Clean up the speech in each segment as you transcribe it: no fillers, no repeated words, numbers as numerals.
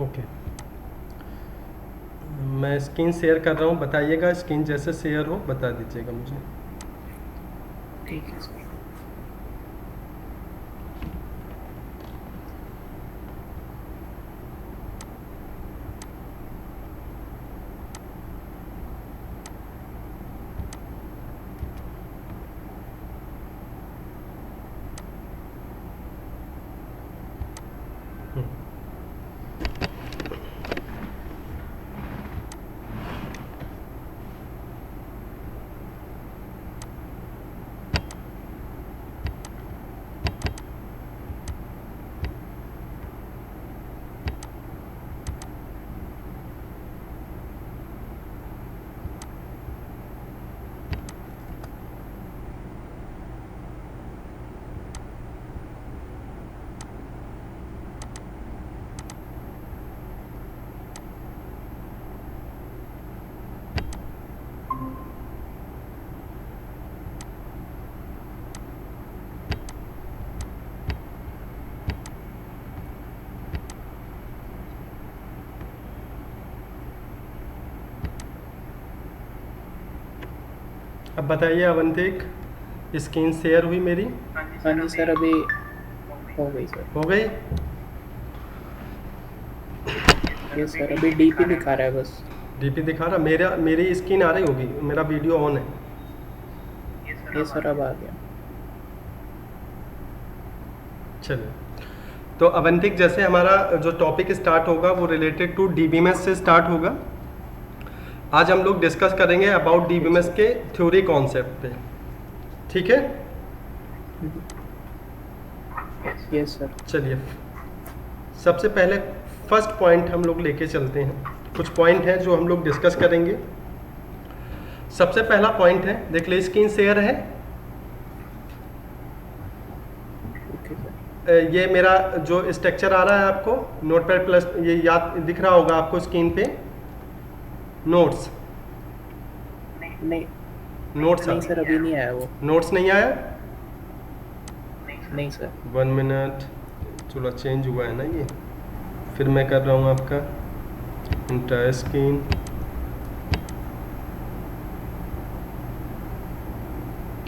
Okay, मैं screen share कर रहा हूँ, बताइएगा। स्क्रीन जैसे शेयर हो बता दीजिएगा मुझे। ठीक है सर। अब बताइए अवंतिक, स्क्रीन शेयर हुई मेरी? हाँ जी सर, अभी हो गई सर। हो गई? ये सर अभी डीपी दिखा रहा है बस। डीपी दिखा रहा? मेरी स्क्रीन आ रही होगी, मेरा वीडियो ऑन है। ये सर अब आ गया। चलिए, तो अवंतिक जैसे हमारा जो टॉपिक स्टार्ट होगा वो रिलेटेड टू डीबीएमएस से स्टार्ट होगा। आज हम लोग डिस्कस करेंगे अबाउट डीबीएमएस के थ्योरी कॉन्सेप्ट पे, ठीक है? Yes sir. चलिए, सबसे पहले फर्स्ट पॉइंट हम लोग लेके चलते हैं। कुछ पॉइंट हैं जो हम लोग डिस्कस करेंगे। सबसे पहला पॉइंट है, देख ले, स्क्रीन शेयर है। Okay sir. ये मेरा जो स्ट्रक्चर आ रहा है आपको नोटपैड प्लस, ये याद दिख रहा होगा आपको स्क्रीन पे, नोट्स। नहीं नोट्स नहीं सर, अभी नहीं आया वो। नोट्स नहीं आया? नहीं सर। 1 मिनट, थोड़ा चेंज हुआ है ना ये, फिर मैं कर रहा हूँ आपका इंटायर स्क्रीन।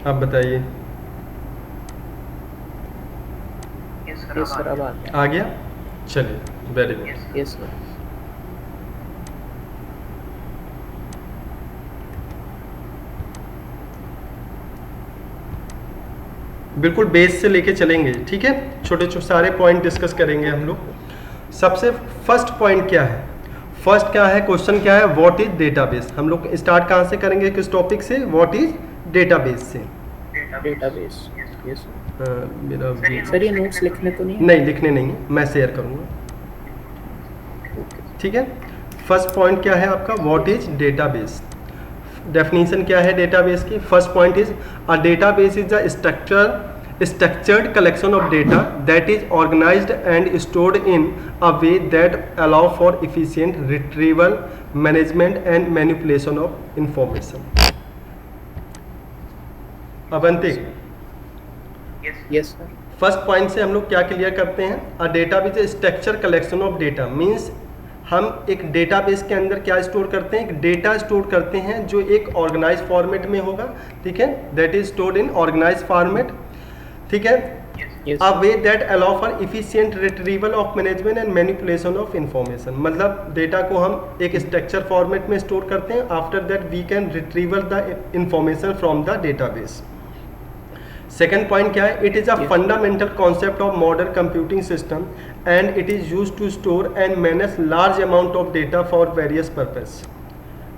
आप बताइए। यस सर अब आ गया। आ गया? चलिए, वेरी गुड। Yes sir. बिल्कुल बेस से लेके चलेंगे, ठीक है? छोटे छोटे सारे पॉइंट डिस्कस करेंगे हम लोग। सबसे फर्स्ट पॉइंट क्या है? फर्स्ट क्या है, क्वेश्चन क्या है, व्हाट इज डेटाबेस? हम लोग स्टार्ट कहाँ से करेंगे, किस टॉपिक से? व्हाट इज डेटाबेस से। डेटाबेस। यस मेरा सर, ये नोट्स लिखने तो नहीं है? नहीं, लिखने नहीं है, मैं शेयर करूँगा, ठीक है? फर्स्ट पॉइंट क्या है आपका, व्हाट इज डेटाबेस? डेफिनेशन क्या है डेटाबेस की? First point is a database is a structured collection of data that is organized and stored in a way that allow for efficient retrieval, management and manipulation of information. Avantik, yes sir. First point से हम लोग क्या clear करते हैं? A database is structure collection of data, means हम एक database के अंदर क्या स्टोर करते हैं? एक डेटा स्टोर करते हैं जो एक ऑर्गेनाइज फॉर्मेट में होगा, ठीक है? That is stored in organise format, ठीक है? A way that allow for efficient retrieval of management and manipulation of information. मतलब डेटा को हम एक स्ट्रक्चर फॉर्मेट में स्टोर करते हैं, after that we can retrieval the information from the database. Second point क्या है? It is a fundamental concept of modern computing system and it is use to store and manage large amount of data for various purpose.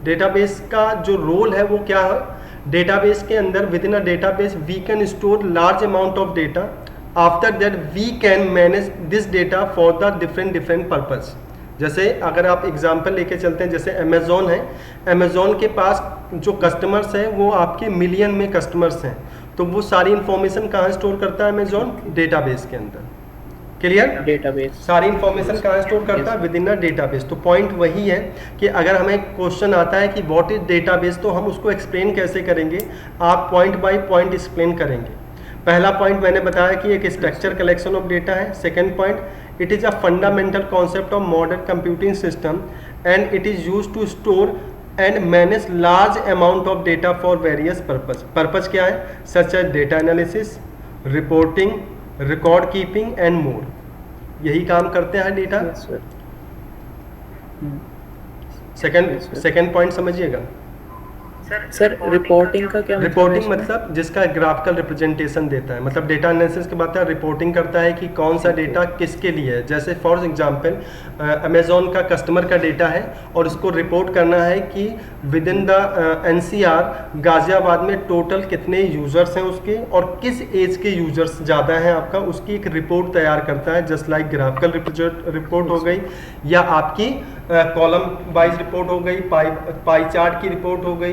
Database का जो role है वो क्या है? Database के अंदर, within a database we can store large amount of data, after that we can manage this data for the different purpose. जैसे अगर आप एग्जांपल लेके चलते हैं, जैसे अमेज़ॉन है, अमेज़ॉन के पास जो कस्टमर्स हैं वो आपके मिलियन में कस्टमर्स हैं, तो वो सारी इंफॉर्मेशन कहाँ स्टोर करता है अमेज़ॉन? डेटाबेस के अंदर। क्लियर? डेटाबेस। सारी इंफॉर्मेशन कहाँ स्टोर करता है? With in a database. तो पॉइंट वही है कि अगर हमें क्वेश्चन आता है कि व्हाट इज डेटाबेस, तो हम उसको एक्सप्लेन कैसे करेंगे? आप पॉइंट बाय पॉइंट एक्सप्लेन करेंगे। पहला पॉइंट मैंने बताया कि एक स्ट्रक्चर कलेक्शन ऑफ डेटा है। Second point, It is a fundamental concept of modern computing system and it is used to store and manage large amount of data for various purpose. Purpose क्या है? Such as data analysis, reporting, record keeping and more. यही काम करते हैं data. Yes, sir. Second point समझिएगा. Sir reporting का क्या reporting मतलब जिसका ग्राफिकल रिप्रेजेंटेशन देता है. मतलब डेटा एनालिसिस के बाद रिपोर्टिंग करता है कि कौन सा डेटा किसके लिए है. जैसे फॉर एग्जांपल अमेजोन का कस्टमर का डेटा है और उसको रिपोर्ट करना है कि with in the NCR Ghaziabad में टोटल कितने यूजर्स हैं उसके और किस एज के यूजर्स ज़्यादा हैं आपका, उसकी एक रिपोर्ट तैयार करता है. जस्ट लाइक ग्राफिकल रिपोर्ट हो गई या आपकी कॉलम वाइज रिपोर्ट हो गई, पाई चार्ट की रिपोर्ट हो गई,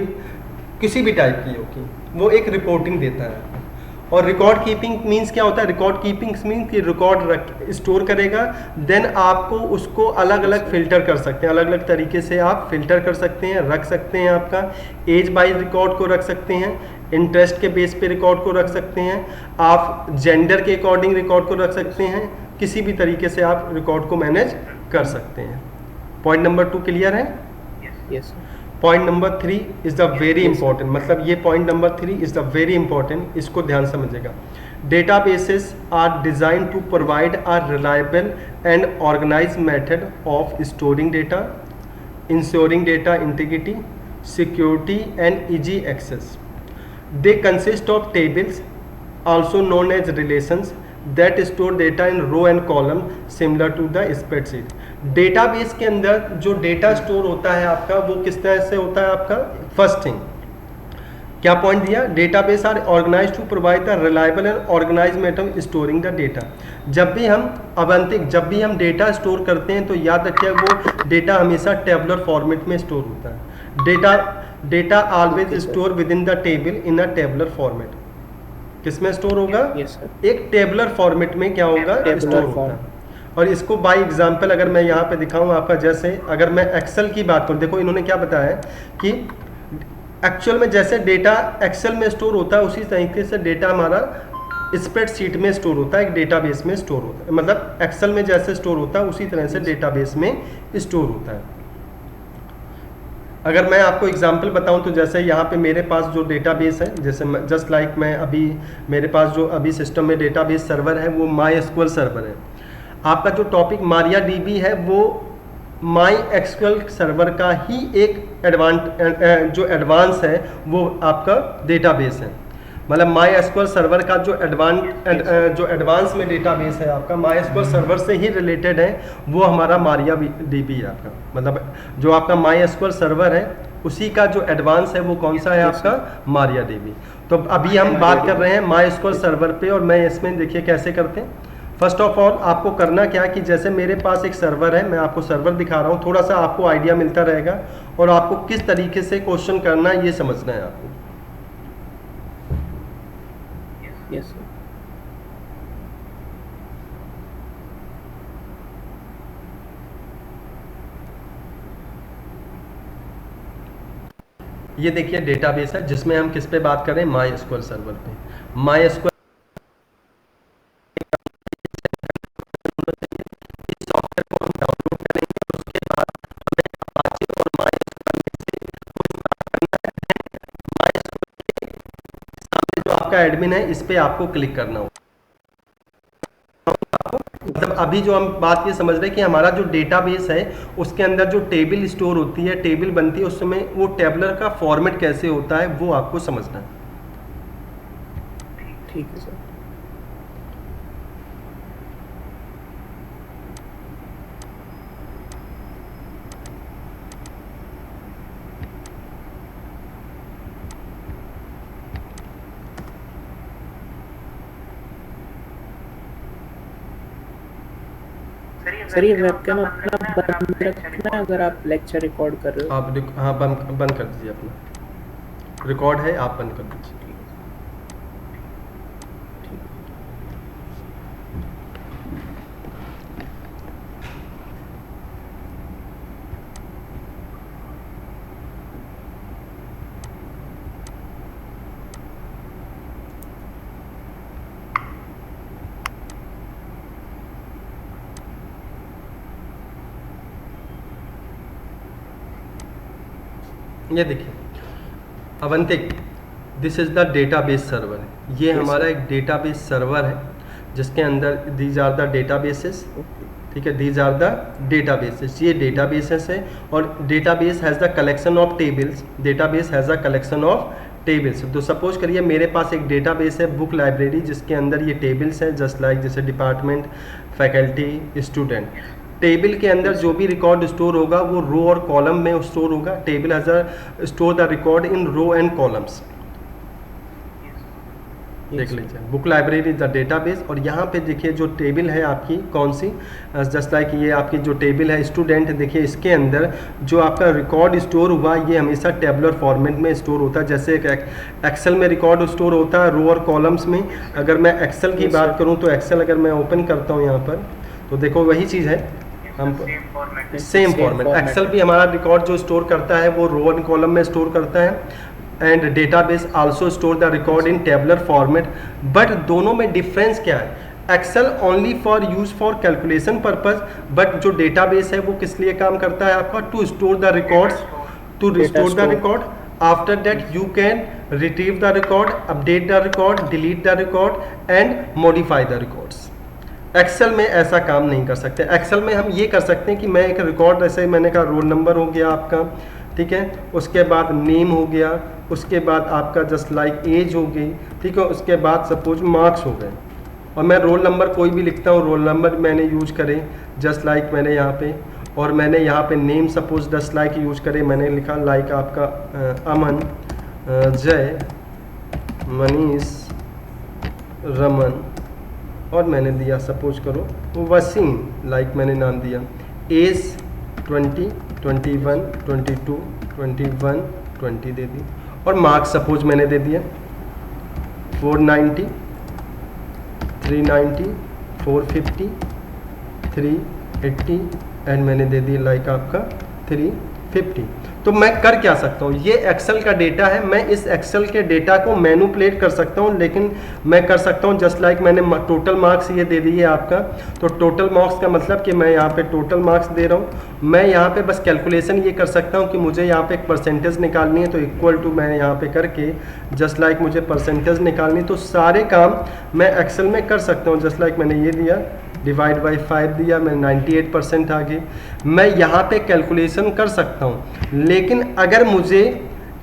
किसी भी टाइप की होगी, वो एक रिपोर्टिंग देता है. और रिकॉर्ड कीपिंग मींस क्या होता है? रिकॉर्ड कीपिंग मींस कि रिकॉर्ड स्टोर करेगा, देन आपको उसको अलग अलग फिल्टर कर सकते हैं. अलग अलग तरीके से आप फिल्टर कर सकते हैं, रख सकते हैं. आपका एज वाइज रिकॉर्ड को रख सकते हैं, इंटरेस्ट के बेस पे रिकॉर्ड को रख सकते हैं, आप जेंडर के अकॉर्डिंग रिकॉर्ड को रख सकते हैं. किसी भी तरीके से आप रिकॉर्ड को मैनेज कर सकते हैं. पॉइंट नंबर 2 क्लियर है? Yes. Point number 3 is the very important. मतलब ये point number 3 is the very important. इसको ध्यान समझिएगा. Databases are design to provide a reliable and organise method of storing data, ensuring data integrity, security and easy access. They consist of tables also known as relations that store data in row and column similar to the spreadsheet. Database के अंदर जो data store होता है आपका वो किस तरह से होता है आपका? फर्स्ट थिंग क्या पॉइंट दिया? Database are organise to provide the reliable and organise method storing the data. जब भी हम डेटा स्टोर करते हैं तो याद रखिए वो डेटा हमेशा टेबुलर फॉर्मेट में स्टोर होता है. Data always store with in the table in a tabular format. किसमें स्टोर होगा? एक टेबुलर फॉर्मेट में क्या होगा? स्टोर होगा. और इसको बाय एग्जांपल अगर मैं यहाँ पे दिखाऊं आपका, जैसे अगर मैं एक्सेल की बात करूँ, देखो इन्होंने क्या बताया है कि एक्चुअल में जैसे डेटा एक्सेल में स्टोर होता है उसी तरीके से डेटा हमारा स्प्रेडशीट में स्टोर होता है, एक डेटाबेस में स्टोर होता है. मतलब एक्सेल में जैसे स्टोर होता है उसी तरह से डेटाबेस में स्टोर होता है. अगर मैं आपको एग्जांपल बताऊं तो जैसे यहाँ पे मेरे पास जो डेटाबेस है, जैसे जस्ट लाइक मैं अभी मेरे पास जो अभी सिस्टम में डेटाबेस सर्वर है वो माई एसक्यूएल सर्वर है. आपका जो टॉपिक मारिया डीबी है वो माई एसक्यूएल सर्वर का ही एक जो एडवांस है वो आपका डेटाबेस है. मतलब माई एसक्यूएल सर्वर का जो एडवांस में डेटाबेस है आपका माई एसक्यूएल सर्वर से ही रिलेटेड है, वो हमारा मारिया डीबी है आपका. मतलब जो आपका माई एसक्यूएल सर्वर है उसी का जो एडवांस है वो कौन सा है आपका? मारिया डीबी. तो अभी हम बात कर रहे हैं माई एसक्यूएल सर्वर पे और मैं इसमें देखिए कैसे करते हैं. फर्स्ट ऑफ ऑल आपको करना क्या है कि जैसे मेरे पास एक सर्वर है, मैं आपको सर्वर दिखा रहा हूँ, थोड़ा सा आपको आइडिया मिलता रहेगा और आपको किस तरीके से क्वेश्चन करना है ये समझना है आपको. Yes, sir. ये देखिए डेटाबेस है जिसमें हम किस पे बात करें? माई एसक्यूएल सर्वर पे. माई एसक्यूएल सॉफ्टवेयर को हम डाउनलोड करेंगे, उसके बाद हमें अपाचे और माई सामने जो आपका एडमिन है इस पे आपको क्लिक करना होगा. मतलब अभी जो हम बात ये समझ रहे हैं कि हमारा जो डेटाबेस है उसके अंदर जो टेबल स्टोर होती है, टेबल बनती है, उस समय वो टेबलर का फॉर्मेट कैसे होता है वो आपको समझना है. ठीक है सर. सर ये वेबकैम अपना बंद रखना अगर आप लेक्चर रिकॉर्ड कर रहे हो. आप हाँ बंद कर दीजिए. अपना रिकॉर्ड है आप बंद कर दीजिए. ये देखिए Avantik, this is the database server. ये हमारा एक डेटाबेस सर्वर है जिसके अंदर दीज आर द डेटाबेसेस, ठीक है, दीज आर द डेटाबेसेस, ये डेटाबेसेस है। और database has the collection of tables, database has a collection of tables. तो सपोज करिए मेरे पास एक डेटाबेस है बुक लाइब्रेरी जिसके अंदर ये टेबल्स हैं, जस्ट लाइक जैसे डिपार्टमेंट, फैकल्टी, स्टूडेंट। टेबल के अंदर जो भी रिकॉर्ड स्टोर होगा वो रो और कॉलम में स्टोर होगा। Table has a store the record in row and columns. देख लीजिए बुक लाइब्रेरी द डेटाबेस। और यहाँ पे देखिए जो टेबल है आपकी कौन सी, जस्ट लाइक ये आपकी जो टेबल है स्टूडेंट, देखिए इसके अंदर जो आपका रिकॉर्ड स्टोर हुआ ये हमेशा टेबुलर फॉर्मेट में स्टोर होता है। जैसे एक्सेल में रिकॉर्ड स्टोर होता है रो और कॉलम्स में। अगर मैं एक्सेल की बात करूँ तो एक्सेल अगर मैं ओपन करता हूँ यहाँ पर तो देखो वही चीज़ है, हम सेम फॉर्मेट। एक्सेल भी हमारा रिकॉर्ड जो स्टोर करता है वो रो एंड कॉलम में स्टोर करता है। And database also store the record in tabular format. But दोनों में डिफरेंस क्या है, Excel only for use for calculation purpose, but जो डेटाबेस है वो किस लिए काम करता है आपका, to store the records, to restore the record. After that you can retrieve the record, update the record, delete the record and modify the records. Excel में ऐसा काम नहीं कर सकते। एक्सेल में हम ये कर सकते हैं कि मैं एक रिकॉर्ड, जैसे मैंने कहा रोल नंबर हो गया आपका, ठीक है, उसके बाद नेम हो गया, उसके बाद आपका जस्ट लाइक एज हो गई, ठीक है, उसके बाद सपोज मार्क्स हो गए। और मैं रोल नंबर कोई भी लिखता हूँ, रोल नंबर मैंने यूज करे जस्ट लाइक मैंने यहाँ पे, और मैंने यहाँ पे name suppose just like use करे, मैंने लिखा लाइक आपका अमन, जय, मनीष, रमन, और मैंने दिया सपोज करो वसीम, लाइक मैंने नाम दिया। एज 20, 21, 22, 21, 20 दे दी। और मार्क्स सपोज मैंने दे दिया 490, 390, 450, 380 एंड मैंने दे दी लाइक आपका 350। तो मैं कर क्या सकता हूँ, ये एक्सेल का डेटा है, मैं इस एक्सेल के डेटा को मैनिपुलेट कर सकता हूँ। लेकिन मैं कर सकता हूँ जस्ट लाइक मैंने टोटल मार्क्स ये दे दिए आपका, तो टोटल मार्क्स का मतलब कि मैं यहाँ पे टोटल मार्क्स दे रहा हूँ। मैं यहाँ पे बस कैलकुलेशन ये कर सकता हूँ कि मुझे यहाँ पे एक परसेंटेज निकालनी है, तो इक्वल टू मैं यहाँ पे करके जस्ट लाइक मुझे परसेंटेज निकालनी, तो सारे काम मैं एक्सेल में कर सकता हूँ। जस्ट लाइक मैंने ये दिया डिवाइड बाई 5 दिया, मैं 98% आ गई। मैं यहाँ पे कैलकुलेशन कर सकता हूँ। लेकिन अगर मुझे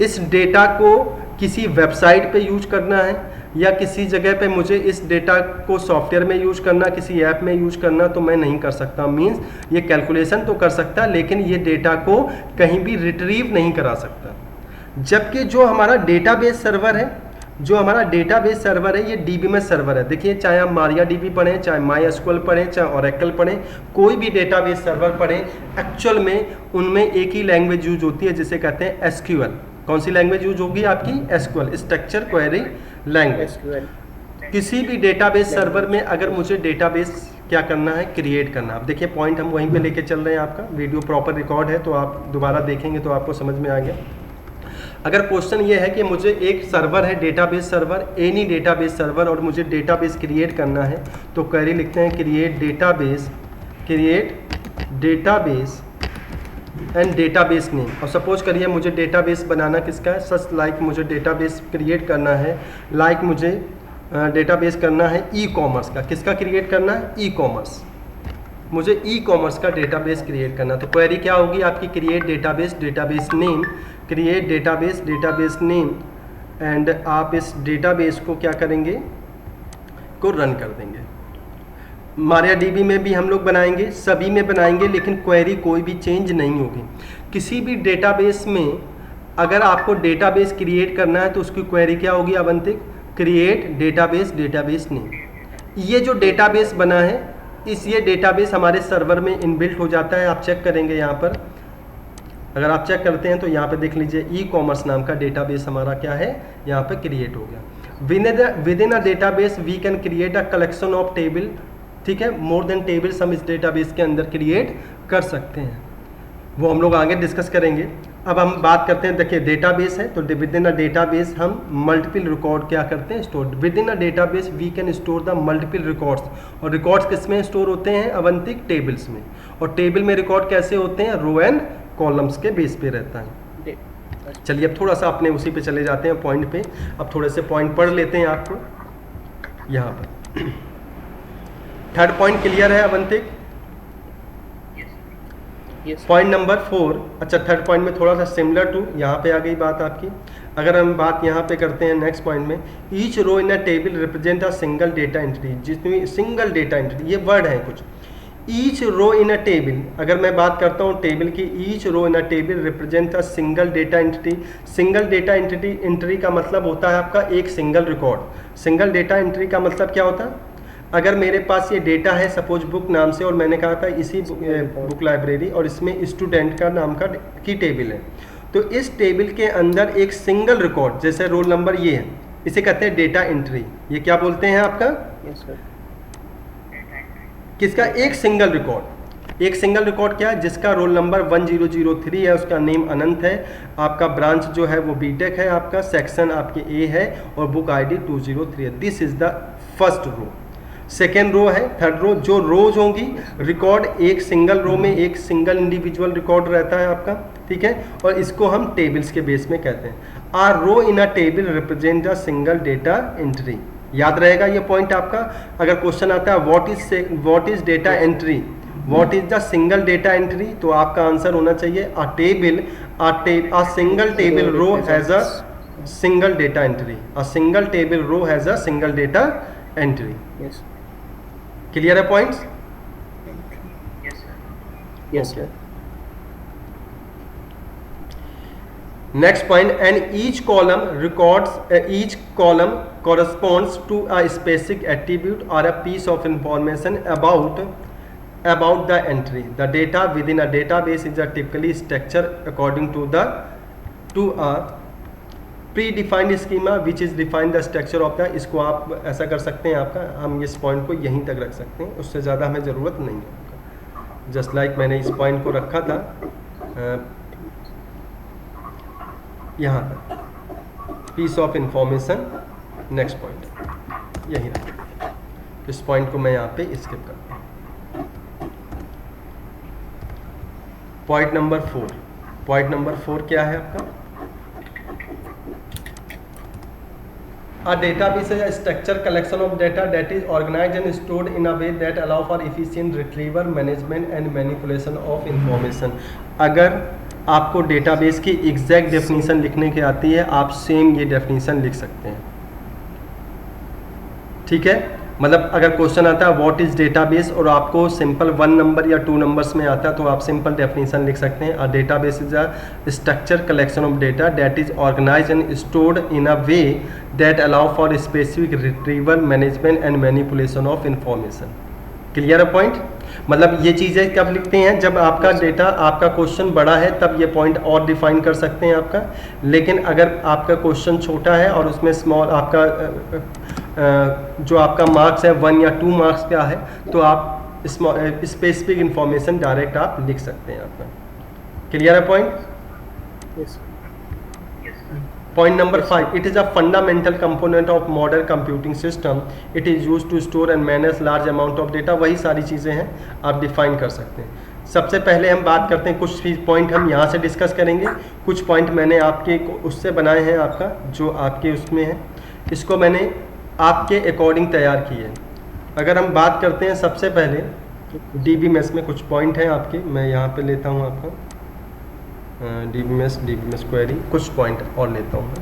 इस डेटा को किसी वेबसाइट पे यूज करना है या किसी जगह पे मुझे इस डेटा को सॉफ्टवेयर में यूज करना, किसी ऐप में यूज करना, तो मैं नहीं कर सकता। मींस ये कैलकुलेशन तो कर सकता लेकिन ये डेटा को कहीं भी रिट्रीव नहीं करा सकता। जबकि जो हमारा डेटाबेस सर्वर है, जो हमारा डेटाबेस सर्वर है ये डीबीएमएस सर्वर है। देखिए चाहे आप मारिया डीबी पढ़ें, चाहे माई एसक्यूएल पढ़ें, चाहे ओरेकल पढ़ें, कोई भी डेटाबेस सर्वर पढ़ें, एक्चुअल में उनमें एक ही लैंग्वेज यूज होती है जिसे कहते हैं एसक्यूएल। कौन सी लैंग्वेज यूज होगी आपकी, एसक्यूएल, स्ट्रक्चर क्वेरी लैंग्वेज। किसी भी डेटाबेस सर्वर में अगर मुझे डेटाबेस क्या करना है, क्रिएट करना। अब देखिए पॉइंट हम वहीं पे लेके चल रहे हैं, आपका वीडियो प्रॉपर रिकॉर्ड है तो आप दोबारा देखेंगे तो आपको समझ में आ गया। अगर क्वेश्चन ये है कि मुझे एक सर्वर है database server, any database server, और मुझे डेटाबेस क्रिएट करना है, तो क्वेरी लिखते हैं create database and database name. और सपोज करिए मुझे डेटाबेस बनाना किसका है, सच लाइक मुझे डेटाबेस क्रिएट करना है, लाइक मुझे डेटाबेस करना है ई कॉमर्स का। किसका क्रिएट करना है, ई कॉमर्स, मुझे ई कॉमर्स का डेटाबेस क्रिएट करना। तो क्वेरी क्या होगी आपकी, create database name, create database name, and आप इस डेटाबेस को क्या करेंगे, को रन कर देंगे। मारिया डीबी में भी हम लोग बनाएंगे, सभी में बनाएंगे, लेकिन क्वेरी कोई भी चेंज नहीं होगी। किसी भी डेटाबेस में अगर आपको डेटाबेस क्रिएट करना है तो उसकी क्वेरी क्या होगी अवंतिक, क्रिएट डेटाबेस नेम। ये जो डेटाबेस बना है ये डेटाबेस हमारे सर्वर में इनबिल्ट हो जाता है। आप चेक करेंगे यहाँ पर, अगर आप चेक करते हैं तो यहाँ पे देख लीजिए ई कॉमर्स नाम का डेटाबेस हमारा क्या है, यहाँ पे क्रिएट हो गया। Within a database we can create a collection of table, ठीक है, मोर देन टेबल्स हम इस डेटाबेस के अंदर क्रिएट कर सकते हैं, वो हम लोग आगे डिस्कस करेंगे। अब हम बात करते हैं, देखिए डेटाबेस है तो विद इन अ डेटाबेस हम मल्टीपल रिकॉर्ड क्या करते हैं, store. Within a database we can store the multiple records, और रिकॉर्ड्स किस में स्टोर होते हैं अवंतिक, टेबल्स में। और टेबल में रिकॉर्ड कैसे होते हैं, रो एंड कॉलम्स के बेस पे रहता है। चलिए अब थोड़ा सा अपने उसी पे चले जाते हैं, पॉइंट पे। अब थोड़े से पॉइंट पढ़ लेते हैं आपको यहाँ पर। थर्ड पॉइंट क्लियर है अवंतिक? Point number 4। अच्छा, थर्ड पॉइंट में थोड़ा सा सिमिलर टू यहाँ पे आ गई बात आपकी। अगर हम बात यहाँ पे करते हैं नेक्स्ट पॉइंट में, each row in a table represent a single data entry. जितनी सिंगल डेटा एंट्री, ये वर्ड है कुछ। Each row in a table, अगर मैं बात करता हूँ टेबल की, each row in a table represent a single data entry. Single data entry का मतलब होता है आपका एक single record. Single data entry का मतलब क्या होता है? अगर मेरे पास ये डेटा है सपोज बुक नाम से, और मैंने कहा था इसी बुक लाइब्रेरी, और इसमें स्टूडेंट का नाम की टेबल है, तो इस टेबल के अंदर एक सिंगल रिकॉर्ड, जैसे रोल नंबर ये है, इसे कहते हैं डेटा एंट्री। ये क्या बोलते हैं आपका? किसका? एक सिंगल रिकॉर्ड। एक सिंगल रिकॉर्ड क्या है? जिसका रोल नंबर 1003 है, उसका नेम अनंत है, आपका ब्रांच जो है वो बीटेक है, आपका सेक्शन आपके ए है, और बुक आईडी 203 है। This is the first row. Second row है, थर्ड रो। जो रोज होंगी, रिकॉर्ड एक सिंगल रो में एक सिंगल इंडिविजुअल रिकॉर्ड रहता है आपका, ठीक है, और इसको हम टेबल्स के बेस में कहते हैं। Are row in a table represent a single data entry. याद रहेगा ये पॉइंट आपका। अगर क्वेश्चन आता है what is data entry, what is the single data entry, तो आपका आंसर होना चाहिए a single table row has a single data entry. A single table row has a single data entry. Clear है points? Yes sir. Next point, and each column corresponds to a specific attribute or a piece of information about the entry. The data within a database is typically structured according to a predefined schema which is defined the structure of the। इसको आप ऐसा कर सकते हैं, आपका हम इस point को यहीं तक रख सकते हैं, उससे ज़्यादा हमें ज़रूरत नहीं है आपका। जस्ट लाइक मैंने इस पॉइंट को रखा था यहाँ पर, piece of information, next point यही रहा। इस पॉइंट को मैं यहाँ पे स्किप करता हूँ। Point number 4। पॉइंट नंबर 4 क्या है आपका? A database is a structured collection of data that is organized and stored in a way that allow for efficient retrieval, management and manipulation of information। अगर आपको database की exact definition लिखने की आती है, आप सेम ये डेफिनेशन लिख सकते हैं, ठीक है। मतलब अगर क्वेश्चन आता है व्हाट इज डेटाबेस और आपको सिंपल 1 नंबर या 2 नंबर्स में आता है, तो आप सिंपल डेफिनेशन लिख सकते हैं। A database is a structure collection of data that is organised and stored in a way that allow for specific retrieval, management and manipulation of information. Clear है पॉइंट? मतलब ये चीज़ें कब लिखते हैं? जब आपका डेटा, आपका क्वेश्चन बड़ा है, तब ये पॉइंट और डिफाइन कर सकते हैं आपका। लेकिन अगर आपका क्वेश्चन छोटा है और उसमें स्मॉल आपका जो आपका मार्क्स है 1 या 2 मार्क्स का है, तो आप स्पेसिफिक इंफॉर्मेशन डायरेक्ट आप लिख सकते हैं आपका। क्लियर है point? Yes. Point number 5, it is a fundamental component of modern computing system. It is used to store and manage large amount of data। वही सारी चीज़ें हैं, आप डिफाइन कर सकते हैं। सबसे पहले हम बात करते हैं, कुछ पॉइंट हम यहाँ से डिस्कस करेंगे, कुछ पॉइंट मैंने आपके उससे बनाए हैं, आपका जो आपके उसमें है, इसको मैंने आपके अकॉर्डिंग तैयार की है। अगर हम बात करते हैं सबसे पहले DBMS में कुछ पॉइंट हैं आपके, मैं यहाँ पे लेता हूँ आपका DBMS क्वेरी, कुछ पॉइंट और लेता हूँ,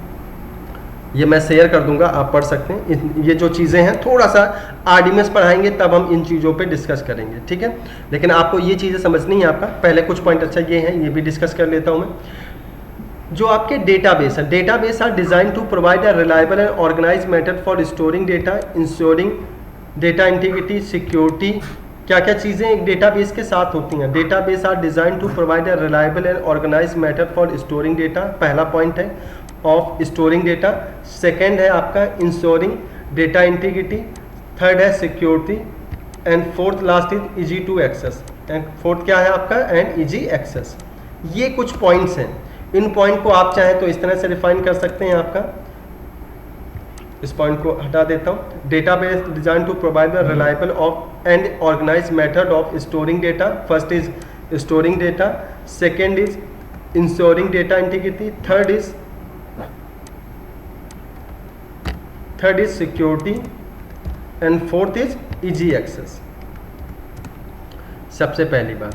ये मैं शेयर कर दूंगा, आप पढ़ सकते हैं। ये जो चीज़ें हैं थोड़ा सा RDMS पढ़ाएंगे तब हम इन चीज़ों पे डिस्कस करेंगे, ठीक है। लेकिन आपको ये चीज़ें समझनी है आपका। पहले कुछ पॉइंट अच्छा ये हैं, ये भी डिस्कस कर लेता हूँ मैं। जो आपके डेटाबेस है, database are design to provide a reliable and organise method for storing data, ensuring data integrity, security. क्या क्या चीज़ें एक डेटाबेस के साथ होती हैं? Database are design to provide a reliable and organise method for storing data, पहला point है ऑफ स्टोरिंग डेटा। सेकंड है आपका इंश्योरिंग डेटा इंटीग्रिटी, थर्ड है security, and fourth last is easy to access. And fourth क्या है आपका? And easy access. ये कुछ पॉइंट्स हैं, इन पॉइंट को आप चाहें तो इस तरह से डिफाइन कर सकते हैं आपका। इस पॉइंट को हटा देता हूँ। Database design to provide a reliable of and organise method of storing data. First is storing data, second is ensuring data integrity, third is security, and fourth is easy access. सबसे पहली बात,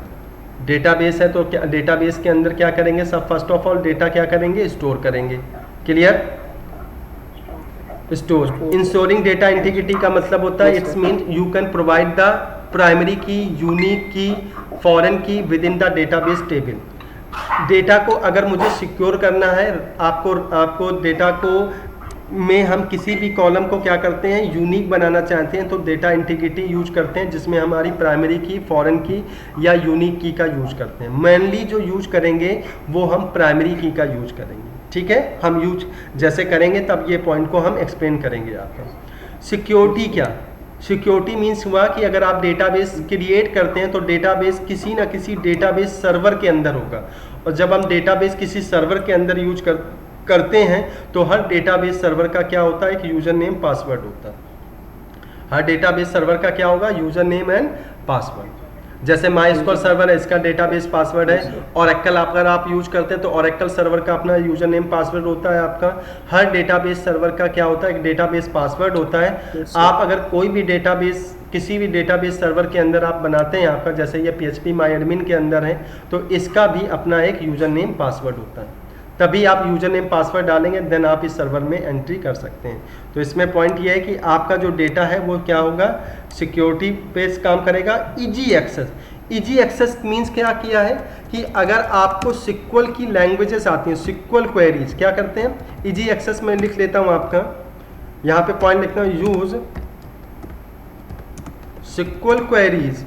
database है तो क्या database के अंदर क्या करेंगे, सब फर्स्ट ऑफ ऑल डेटा क्या करेंगे, स्टोर करेंगे। Clear? Store. Ensuring data integrity का मतलब होता है it's mean you can provide the primary की, यूनिक की, फॉरेन की with in the database table. Data को अगर मुझे सिक्योर करना है, आपको डेटा को में हम किसी भी कॉलम को क्या करते हैं, यूनिक बनाना चाहते हैं तो डेटा इंटीग्रिटी यूज करते हैं, जिसमें हमारी प्राइमरी की, फॉरेन की या यूनिक की का यूज करते हैं। मेनली जो यूज करेंगे वो हम प्राइमरी की का यूज करेंगे। ठीक है, हम यूज जैसे करेंगे तब ये पॉइंट को हम एक्सप्लेन करेंगे आपको। सिक्योरिटी क्या, सिक्योरिटी मीन्स हुआ कि अगर आप डेटाबेस क्रिएट करते हैं तो डेटाबेस किसी ना किसी डेटाबेस सर्वर के अंदर होगा, और जब हम डेटाबेस किसी सर्वर के अंदर यूज करते हैं तो हर डेटाबेस सर्वर का क्या होता है, एक यूजर नेम पासवर्ड होता है। हर डेटाबेस सर्वर का क्या होगा, यूजर नेम एंड पासवर्ड। जैसे MySQL सर्वर है, इसका डेटाबेस पासवर्ड है। Oracle अगर आप यूज करते हैं तो Oracle सर्वर का अपना यूजर नेम पासवर्ड होता है आपका। हर डेटाबेस सर्वर का क्या होता है, एक डेटाबेस पासवर्ड होता है। आप अगर कोई भी डेटाबेस, किसी भी डेटाबेस सर्वर के अंदर आप बनाते हैं आपका, जैसे ये PHP MyAdmin के अंदर है, तो इसका भी अपना एक यूजर नेम पासवर्ड होता है। तभी आप यूजर नेम पासवर्ड डालेंगे, देन आप इस सर्वर में एंट्री कर सकते हैं। तो इसमें पॉइंट ये है कि आपका जो डेटा है वो क्या होगा, सिक्योरिटी पे काम करेगा। Easy access, easy access means क्या किया है कि अगर आपको सिक्वल की लैंग्वेजेस आती हैं, सिक्वल क्वेरीज क्या करते हैं, इजी एक्सेस में लिख लेता हूँ आपका, यहाँ पे पॉइंट लिखना है, use SQL queries,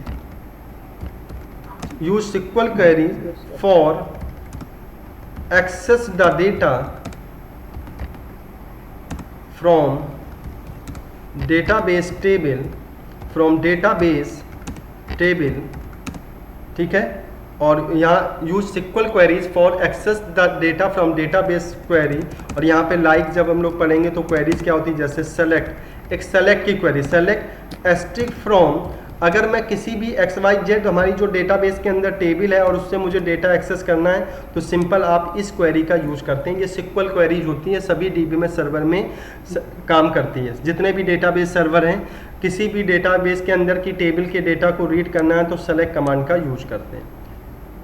use SQL queries for access the data from database table, ठीक है। और यहाँ use SQL queries for access the data from database query, और यहाँ पे लाइक जब हम लोग पढ़ेंगे तो क्वेरीज क्या होती है, जैसे सेलेक्ट, एक सेलेक्ट की क्वेरी, सेलेक्ट एस्ट्रिक फ्रॉम, अगर मैं किसी भी XYZ हमारी जो डेटाबेस के अंदर टेबल है और उससे मुझे डेटा एक्सेस करना है तो सिंपल आप इस क्वेरी का यूज करते हैं। ये सिक्वल क्वेरीज होती है, सभी DBMS सर्वर में काम करती है। जितने भी डेटाबेस सर्वर हैं, किसी भी डेटाबेस के अंदर की टेबल के डेटा को रीड करना है तो सेलेक्ट कमांड का यूज करते हैं।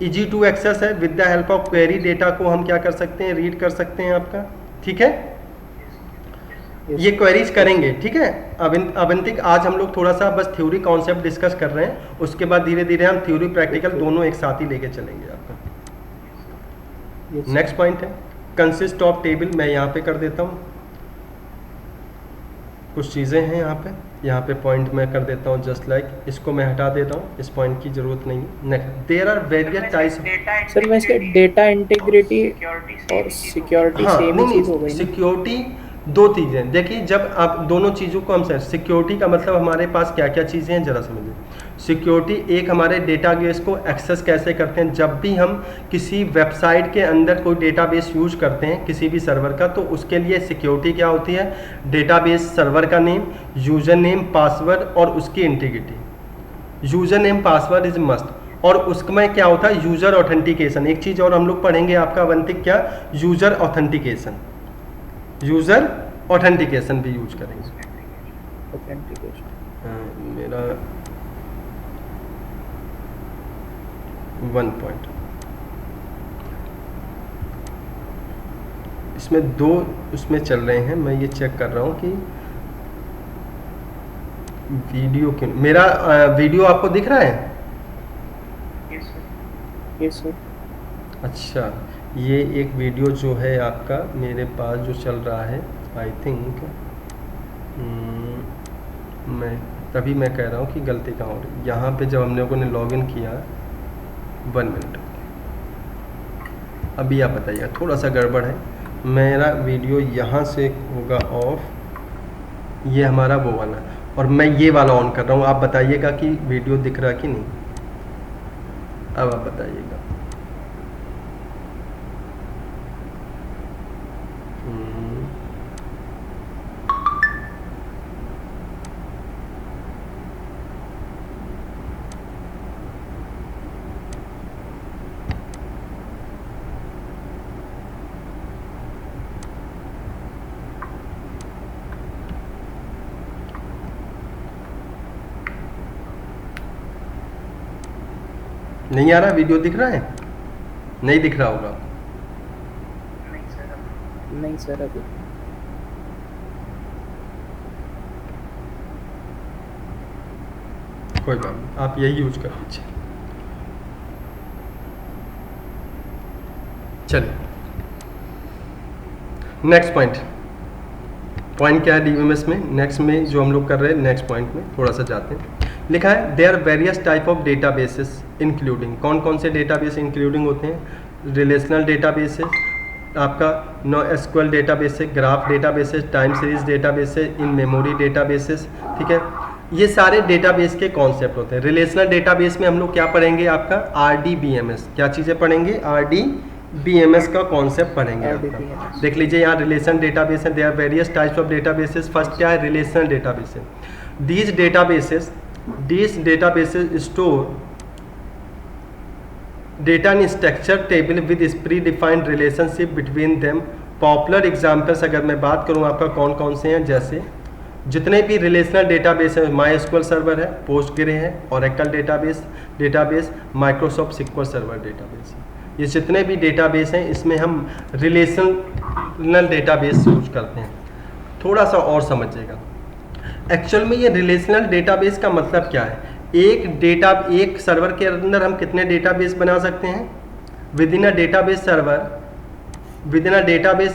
इजी टू एक्सेस है, with the help of query data को हम क्या कर सकते हैं, रीड कर सकते हैं आपका। ठीक है, ये क्वेरीज करेंगे। ठीक है, अवंतिक आज हम लोग थोड़ा सा बस थ्योरी कॉन्सेप्ट डिस्कस कर रहे हैं, उसके बाद धीरे धीरे हम थ्योरी प्रैक्टिकल दोनों एक साथ ही लेके चलेंगे आपका। नेक्स्ट पॉइंट है कंसिस्ट ऑफ टेबल, मैं यहाँ पे कर देता हूँ, कुछ चीज़ें हैं यहाँ पे पॉइंट मैं कर देता हूँ, जस्ट लाइक इसको मैं हटा देता हूँ, इस पॉइंट की जरूरत नहीं है। Next, there are various types. Sir वैसे डेटा इंटीग्रिटी और सिक्योरिटी सेम ही चीज हो गई ना? सिक्योरिटी दो चीज़ें, देखिए जब आप दोनों चीज़ों को हम सिक्योरिटी का मतलब हमारे पास क्या क्या चीज़ें हैं जरा समझिए। सिक्योरिटी एक हमारे डेटाबेस को एक्सेस कैसे करते हैं, जब भी हम किसी वेबसाइट के अंदर कोई डेटाबेस यूज करते हैं किसी भी सर्वर का, तो उसके लिए सिक्योरिटी क्या होती है, डेटाबेस सर्वर का नेम, यूजर नेम, पासवर्ड और उसकी integrity. User name password is must, और उसमें क्या होता है, यूजर ऑथेंटिकेशन। एक चीज़ और हम लोग पढ़ेंगे आपका अवंतिक, क्या, यूजर ऑथेंटिकेशन, यूजर ऑथेंटिकेशन भी यूज करेंगे। मेरा 1 पॉइंट, इसमें 2 उसमें चल रहे हैं, मैं ये चेक कर रहा हूँ कि वीडियो क्यों, मेरा वीडियो आपको दिख रहा है? Yes sir. अच्छा, ये एक वीडियो जो है आपका मेरे पास जो चल रहा है, आई थिंक मैं कह रहा हूँ कि गलती कहाँ हो रही है। यहाँ पे जब हम लोगों ने लॉगिन किया, 1 मिनट अभी आप बताइए, थोड़ा सा गड़बड़ है। मेरा वीडियो यहाँ से होगा ऑफ, ये हमारा वो वाला, और मैं ये वाला ऑन कर रहा हूँ। आप बताइएगा कि वीडियो दिख रहा कि नहीं, अब आप बताइएगा। नहीं आ रहा? वीडियो दिख रहा है? नहीं दिख रहा होगा। नहीं सर अभी। कोई बात नहीं, आप यही यूज कर लीजिए। चलिए नेक्स्ट पॉइंट क्या है डीबीएमएस में? नेक्स्ट में जो हम लोग कर रहे हैं, नेक्स्ट पॉइंट में थोड़ा सा जाते हैं। लिखा है there various type of databases including, कौन कौन से डेटाबेस इंक्लूडिंग होते हैं? रिलेशनल डेटाबेसेस, आपका NoSQL डेटाबेस है, ग्राफ डेटाबेस है, टाइम सीरीज डेटाबेस है, इन मेमोरी डेटाबेसेस, ठीक है। ये सारे डेटाबेस के कॉन्सेप्ट होते हैं। रिलेशनल डेटाबेस में हम लोग क्या पढ़ेंगे? आपका RDBMS, क्या चीज़ें पढ़ेंगे? RDBMS का कॉन्सेप्ट पढ़ेंगे आपका। देख लीजिए यहाँ रिलेशन डेटाबेस है, there are various types of databases. First क्या है? रिलेशनल डेटाबेस है। These databases store data in structure table with predefined relationship between them. Popular examples अगर मैं बात करूँ आपका कौन कौन से हैं, जैसे जितने भी रिलेशनल डेटाबेस है, MySQL सर्वर है, पोस्टग्रे है, Oracle database, Microsoft SQL server database है। ये जितने भी डेटाबेस हैं इसमें हम रिलेशनल डेटाबेस यूज करते हैं। थोड़ा सा और समझिएगा, एक्चुअल में ये रिलेशनल डेटाबेस का मतलब क्या है? एक सर्वर के अंदर हम कितने डेटाबेस बना सकते हैं? Within a database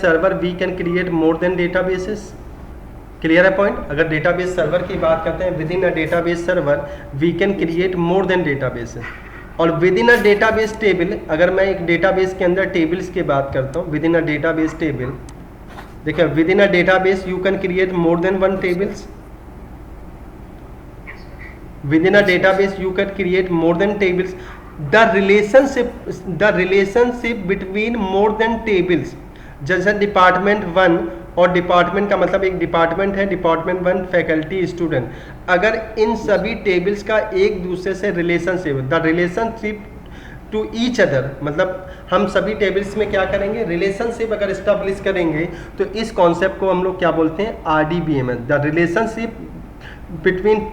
server we can create more than databases. Clear है पॉइंट? अगर डेटाबेस सर्वर की बात करते हैं, within a database server we can create more than databases. और within a database table, अगर मैं एक डेटाबेस के अंदर टेबल्स की बात करता हूँ, within a database table, देखिए within a database you can create more than one tables. Within a database you can create more than tables. The relationship between more than tables, जैसे department 1 और department का मतलब एक department है, department 1 faculty student, अगर इन सभी tables का एक दूसरे से relationship, the relationship to each other, मतलब हम सभी टेबल्स में क्या करेंगे? रिलेशनशिप अगर इस्टेब्लिश करेंगे तो इस कॉन्सेप्ट को हम लोग क्या बोलते हैं? RDBMS। The relationship between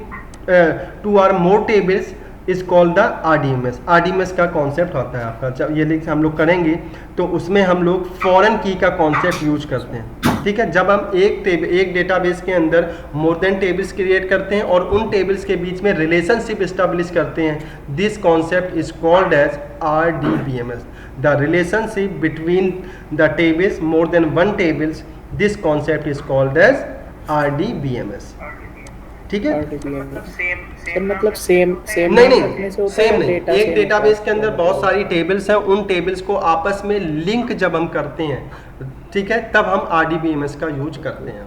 two or more tables is called the RDMS। RDMS का कॉन्सेप्ट होता है आपका, जब ये हम लोग करेंगे तो उसमें हम लोग फॉरेन की का कॉन्सेप्ट यूज करते हैं, ठीक है। जब हम एक डेटाबेस के अंदर मोर देन टेबल्स क्रिएट करते हैं और उन टेबल्स के बीच में रिलेशनशिप इस्टेब्लिश करते हैं, this concept is called as RDBMS। The relationship between the tables more than one tables, this concept is called as RDBMS, ठीक है। मतलब सेम नहीं सेम नहीं। एक डेटाबेस के अंदर बहुत सारी टेबल्स हैं, उन टेबल्स को आपस में लिंक जब हम करते हैं, ठीक है, तब हम RDBMS का यूज करते हैं।